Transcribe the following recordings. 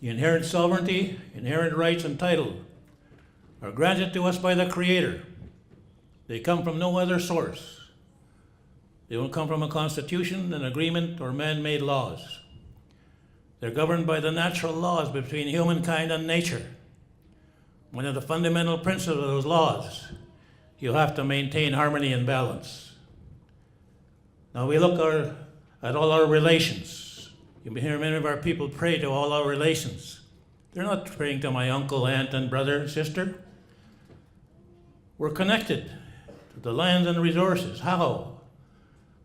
The inherent sovereignty, inherent rights, and title are granted to us by the Creator. They come from no other source. They don't come from a constitution, an agreement, or man-made laws. They're governed by the natural laws between humankind and nature. One of the fundamental principles of those laws, you have to maintain harmony and balance. Now we look at all our relations. You hear many of our people pray to all our relations. They're not praying to my uncle, aunt, and brother and sister. We're connected to the land and resources. How?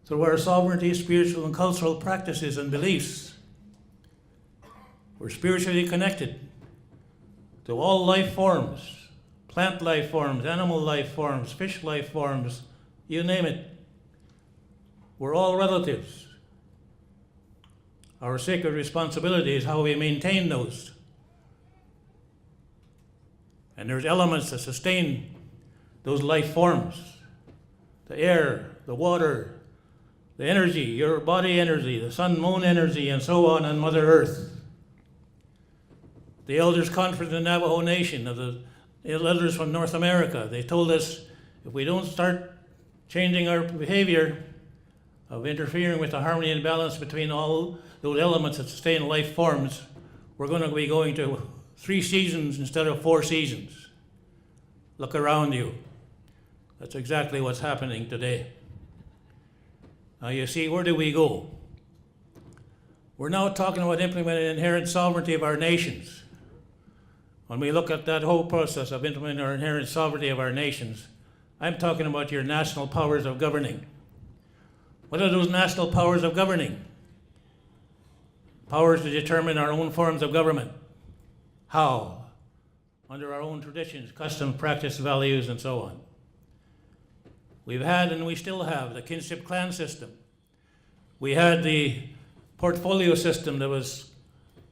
Through our sovereignty, spiritual and cultural practices and beliefs. We're spiritually connected to all life forms, plant life forms, animal life forms, fish life forms, you name it. We're all relatives. Our sacred responsibility is how we maintain those. And there's elements that sustain those life forms. The air, the water, the energy, your body energy, the sun, moon energy, and so on Mother Earth. The Elders Conference of the Navajo Nation, of the elders from North America, they told us if we don't start changing our behavior of interfering with the harmony and balance between all those elements that sustain life forms, we're going to be going to 3 seasons instead of 4 seasons. Look around you. That's exactly what's happening today. Now you see, where do we go? We're now talking about implementing the inherent sovereignty of our nations. When we look at that whole process of implementing our inherent sovereignty of our nations, I'm talking about your national powers of governing. What are those national powers of governing? Powers to determine our own forms of government. How? Under our own traditions, customs, practice, values, and so on. We've had, and we still have, the kinship clan system. We had the portfolio system that was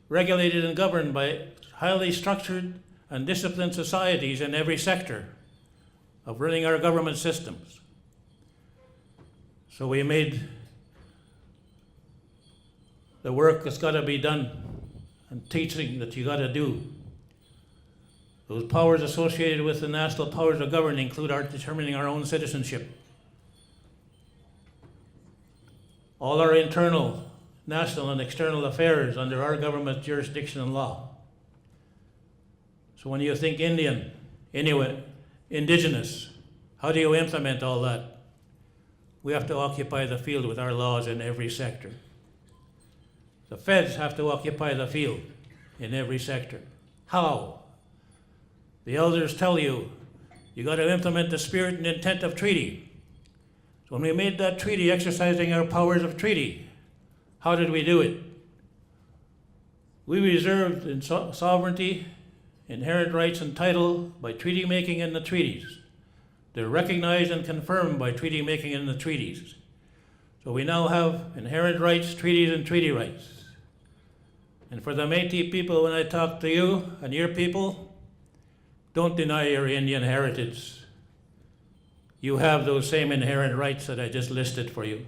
regulated and governed by highly structured and disciplined societies in every sector of running our government systems. So we made the work that's got to be done and teaching that you got to do. Those powers associated with the national powers of governing include our determining our own citizenship. All our internal, national, and external affairs under our government jurisdiction and law. So when you think Indian, Inuit, Indigenous, how do you implement all that? We have to occupy the field with our laws in every sector. The feds have to occupy the field in every sector. How? The elders tell you, you got to implement the spirit and intent of treaty. So when we made that treaty exercising our powers of treaty, how did we do it? We reserved in sovereignty, inherent rights and title by treaty making in the treaties. They're recognized and confirmed by treaty making in the treaties. So we now have inherent rights, treaties, and treaty rights. And for the Métis people, when I talk to you and your people, don't deny your Indian heritage. You have those same inherent rights that I just listed for you.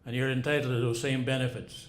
And you're entitled to those same benefits.